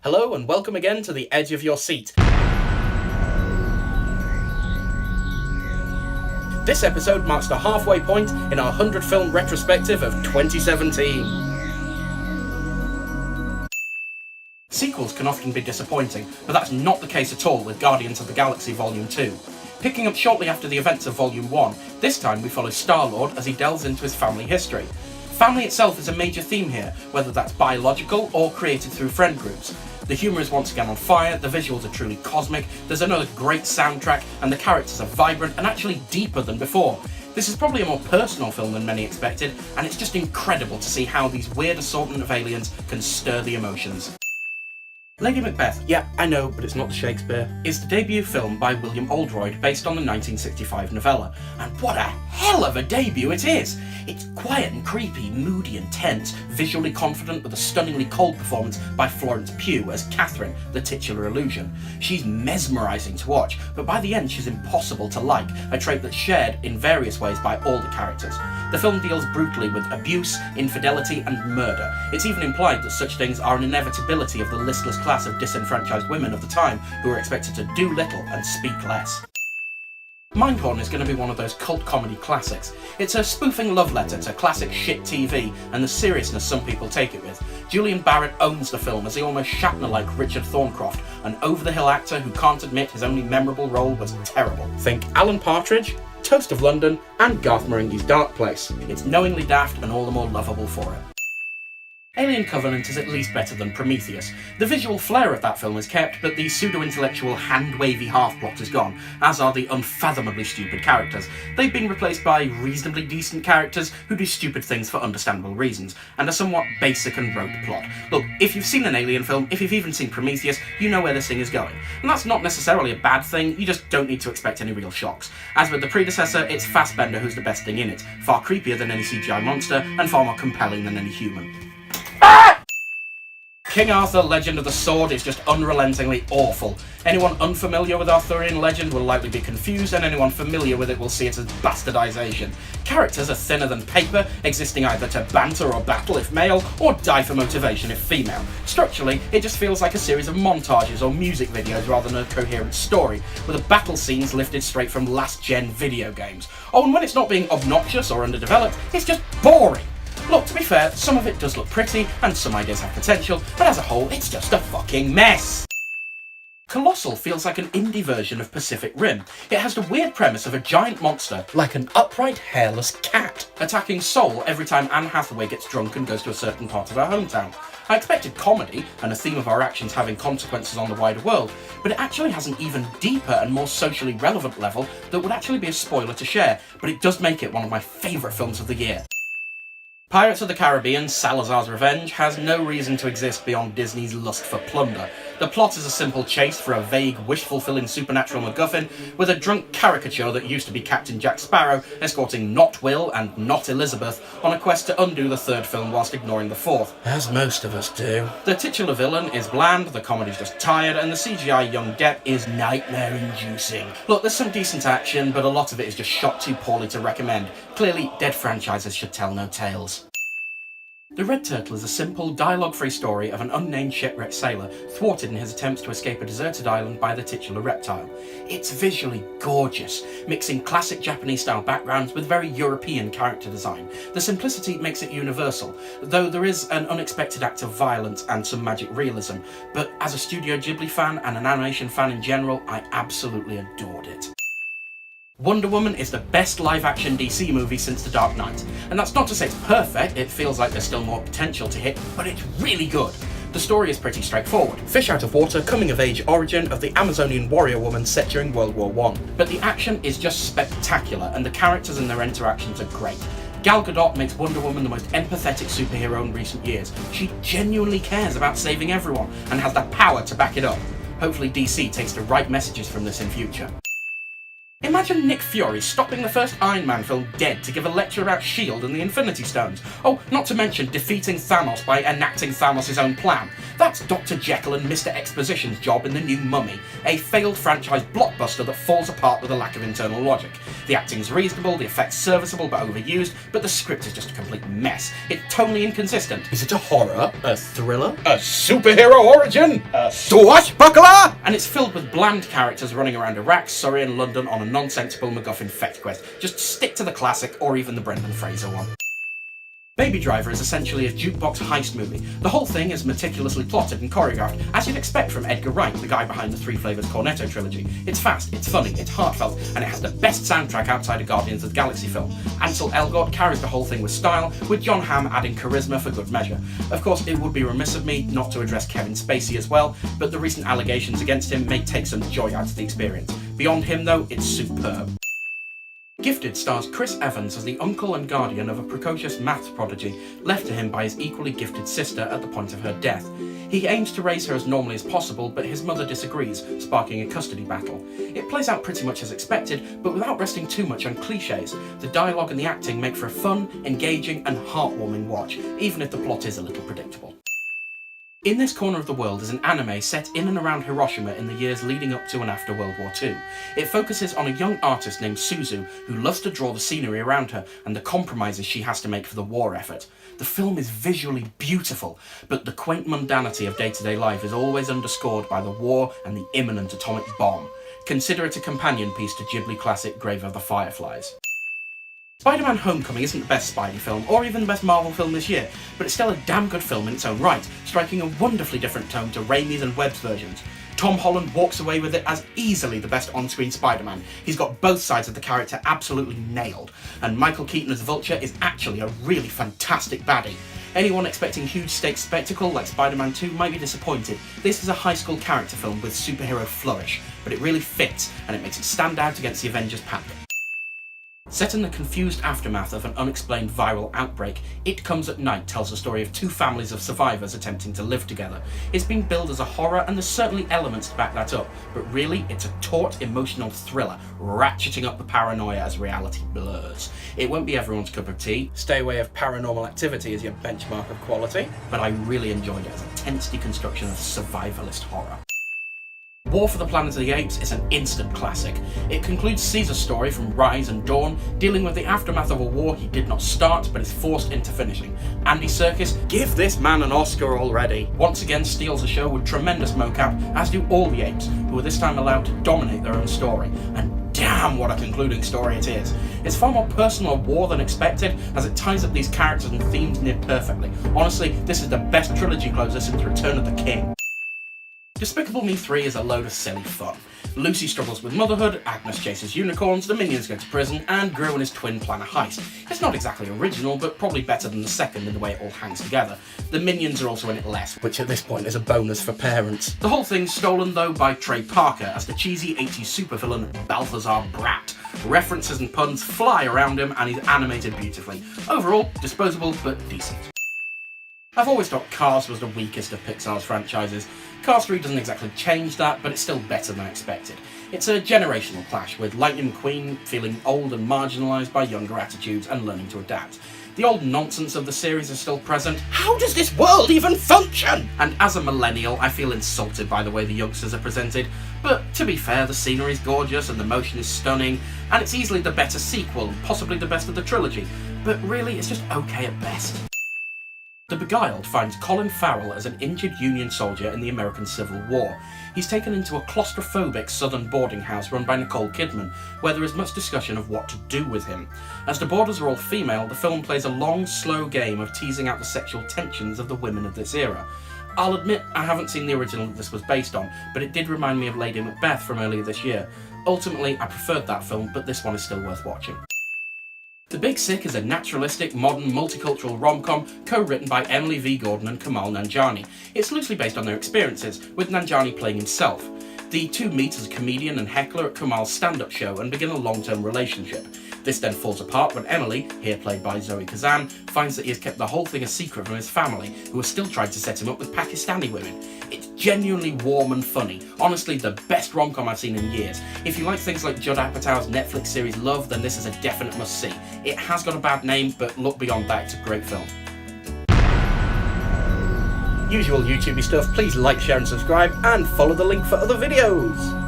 Hello and welcome again to the edge of your seat. This episode marks the halfway point in our 100 film retrospective of 2017. Sequels can often be disappointing, but that's not the case at all with Guardians of the Galaxy Volume 2. Picking up shortly after the events of Volume 1, this time we follow Star-Lord as he delves into his family history. Family itself is a major theme here, whether that's biological or created through friend groups. The humour is once again on fire, the visuals are truly cosmic, there's another great soundtrack, and the characters are vibrant and actually deeper than before. This is probably a more personal film than many expected, and it's just incredible to see how these weird assortment of aliens can stir the emotions. Lady Macbeth, yeah, I know, but it's not Shakespeare, is the debut film by William Oldroyd based on the 1965 novella. And what a hell of a debut it is! It's quiet and creepy, moody and tense, visually confident with a stunningly cold performance by Florence Pugh as Catherine, the titular illusion. She's mesmerising to watch, but by the end she's impossible to like, a trait that's shared in various ways by all the characters. The film deals brutally with abuse, infidelity and murder. It's even implied that such things are an inevitability of the listless class of disenfranchised women of the time who are expected to do little and speak less. Mindhorn is going to be one of those cult comedy classics. It's a spoofing love letter to classic shit TV and the seriousness some people take it with. Julian Barrett owns the film as the almost Shatner-like Richard Thorncroft, an over-the-hill actor who can't admit his only memorable role was terrible. Think Alan Partridge, Toast of London, and Garth Marenghi's Dark Place. It's knowingly daft and all the more lovable for it. Alien Covenant is at least better than Prometheus. The visual flair of that film is kept, but the pseudo-intellectual, hand-wavy half-plot is gone, as are the unfathomably stupid characters. They've been replaced by reasonably decent characters who do stupid things for understandable reasons, and a somewhat basic and rote plot. Look, if you've seen an Alien film, if you've even seen Prometheus, you know where this thing is going. And that's not necessarily a bad thing, you just don't need to expect any real shocks. As with the predecessor, it's Fassbender who's the best thing in it, far creepier than any CGI monster, and far more compelling than any human. King Arthur, Legend of the Sword is just unrelentingly awful. Anyone unfamiliar with Arthurian legend will likely be confused, and anyone familiar with it will see it as bastardization. Characters are thinner than paper, existing either to banter or battle if male, or die for motivation if female. Structurally, it just feels like a series of montages or music videos rather than a coherent story, with the battle scenes lifted straight from last-gen video games. Oh, and when it's not being obnoxious or underdeveloped, it's just boring. Look, to be fair, some of it does look pretty, and some ideas have potential, but as a whole, it's just a fucking mess. Colossal feels like an indie version of Pacific Rim. It has the weird premise of a giant monster, like an upright, hairless cat, attacking Seoul every time Anne Hathaway gets drunk and goes to a certain part of her hometown. I expected comedy, and a theme of our actions having consequences on the wider world, but it actually has an even deeper and more socially relevant level that would actually be a spoiler to share, but it does make it one of my favourite films of the year. Pirates of the Caribbean, Salazar's Revenge, has no reason to exist beyond Disney's lust for plunder. The plot is a simple chase for a vague, wish-fulfilling supernatural MacGuffin, with a drunk caricature that used to be Captain Jack Sparrow escorting not Will and not Elizabeth on a quest to undo the third film whilst ignoring the fourth. As most of us do. The titular villain is bland, the comedy's just tired, and the CGI young Depp is nightmare-inducing. Look, there's some decent action, but a lot of it is just shot too poorly to recommend. Clearly, dead franchises should tell no tales. The Red Turtle is a simple, dialogue-free story of an unnamed shipwrecked sailor thwarted in his attempts to escape a deserted island by the titular reptile. It's visually gorgeous, mixing classic Japanese-style backgrounds with very European character design. The simplicity makes it universal, though there is an unexpected act of violence and some magic realism, but as a Studio Ghibli fan and an animation fan in general, I absolutely adored it. Wonder Woman is the best live-action DC movie since The Dark Knight, and that's not to say it's perfect, it feels like there's still more potential to hit, but it's really good. The story is pretty straightforward. Fish out of water, coming-of-age origin of the Amazonian warrior woman set during World War I. But the action is just spectacular, and the characters and their interactions are great. Gal Gadot makes Wonder Woman the most empathetic superhero in recent years. She genuinely cares about saving everyone, and has the power to back it up. Hopefully DC takes the right messages from this in future. Imagine Nick Fury stopping the first Iron Man film dead to give a lecture about S.H.I.E.L.D. and the Infinity Stones. Oh, not to mention defeating Thanos by enacting Thanos' own plan. That's Dr. Jekyll and Mr. Exposition's job in The New Mummy, a failed franchise blockbuster that falls apart with a lack of internal logic. The acting's reasonable, the effects serviceable but overused, but the script is just a complete mess. It's tonally inconsistent. Is it a horror? A thriller? A superhero origin? A swashbuckler? And it's filled with bland characters running around Iraq, Surrey and London on a nonsensical MacGuffin fetch quest. Just stick to the classic or even the Brendan Fraser one. Baby Driver is essentially a jukebox heist movie. The whole thing is meticulously plotted and choreographed, as you'd expect from Edgar Wright, the guy behind the Three Flavors Cornetto trilogy. It's fast, it's funny, it's heartfelt, and it has the best soundtrack outside a Guardians of the Galaxy film. Ansel Elgort carries the whole thing with style, with Jon Hamm adding charisma for good measure. Of course, it would be remiss of me not to address Kevin Spacey as well, but the recent allegations against him may take some joy out of the experience. Beyond him though, it's superb. Gifted stars Chris Evans as the uncle and guardian of a precocious maths prodigy left to him by his equally gifted sister at the point of her death. He aims to raise her as normally as possible, but his mother disagrees, sparking a custody battle. It plays out pretty much as expected, but without resting too much on cliches. The dialogue and the acting make for a fun, engaging and heartwarming watch, even if the plot is a little predictable. In This Corner of the World is an anime set in and around Hiroshima in the years leading up to and after World War II. It focuses on a young artist named Suzu who loves to draw the scenery around her and the compromises she has to make for the war effort. The film is visually beautiful, but the quaint mundanity of day-to-day life is always underscored by the war and the imminent atomic bomb. Consider it a companion piece to Ghibli classic Grave of the Fireflies. Spider-Man Homecoming isn't the best Spidey film, or even the best Marvel film this year, but it's still a damn good film in its own right, striking a wonderfully different tone to Raimi's and Webb's versions. Tom Holland walks away with it as easily the best on-screen Spider-Man. He's got both sides of the character absolutely nailed, and Michael Keaton as Vulture is actually a really fantastic baddie. Anyone expecting huge stakes spectacle like Spider-Man 2 might be disappointed. This is a high school character film with superhero flourish, but it really fits, and it makes it stand out against the Avengers pack. Set in the confused aftermath of an unexplained viral outbreak, It Comes at Night tells the story of two families of survivors attempting to live together. It's been billed as a horror, and there's certainly elements to back that up, but really it's a taut, emotional thriller, ratcheting up the paranoia as reality blurs. It won't be everyone's cup of tea. Stay away of Paranormal Activity as your benchmark of quality, but I really enjoyed it as a tense deconstruction of survivalist horror. War for the Planet of the Apes is an instant classic. It concludes Caesar's story from Rise and Dawn, dealing with the aftermath of a war he did not start but is forced into finishing. Andy Serkis, give this man an Oscar already, once again steals the show with tremendous mocap, as do all the apes, who are this time allowed to dominate their own story. And damn what a concluding story it is. It's far more personal a war than expected, as it ties up these characters and themes near perfectly. Honestly, this is the best trilogy closer since Return of the King. Despicable Me 3 is a load of silly fun. Lucy struggles with motherhood, Agnes chases unicorns, the Minions go to prison, and Gru and his twin plan a heist. It's not exactly original, but probably better than the second in the way it all hangs together. The Minions are also in it less, which at this point is a bonus for parents. The whole thing's stolen though by Trey Parker as the cheesy 80s supervillain Balthazar Brat. References and puns fly around him, and he's animated beautifully. Overall, disposable but decent. I've always thought Cars was the weakest of Pixar's franchises. Cars 3 doesn't exactly change that, but it's still better than I expected. It's a generational clash, with Lightning McQueen feeling old and marginalised by younger attitudes and learning to adapt. The old nonsense of the series is still present. How does this world even function? And as a millennial, I feel insulted by the way the youngsters are presented. But to be fair, the scenery is gorgeous and the motion is stunning, and it's easily the better sequel, possibly the best of the trilogy. But really, it's just okay at best. The Beguiled finds Colin Farrell as an injured Union soldier in the American Civil War. He's taken into a claustrophobic southern boarding house run by Nicole Kidman, where there is much discussion of what to do with him. As the boarders are all female, the film plays a long, slow game of teasing out the sexual tensions of the women of this era. I'll admit I haven't seen the original that this was based on, but it did remind me of Lady Macbeth from earlier this year. Ultimately, I preferred that film, but this one is still worth watching. The Big Sick is a naturalistic, modern, multicultural rom-com co-written by Emily V. Gordon and Kamal Nanjiani. It's loosely based on their experiences, with Nanjiani playing himself. The two meet as a comedian and heckler at Kamal's stand-up show and begin a long-term relationship. This then falls apart when Emily, here played by Zoe Kazan, finds that he has kept the whole thing a secret from his family, who are still trying to set him up with Pakistani women. It's genuinely warm and funny. Honestly, the best rom-com I've seen in years. If you like things like Judd Apatow's Netflix series Love, then this is a definite must-see. It has got a bad name, but look beyond that, it's a great film. Usual YouTubey stuff, please like, share and subscribe, and follow the link for other videos.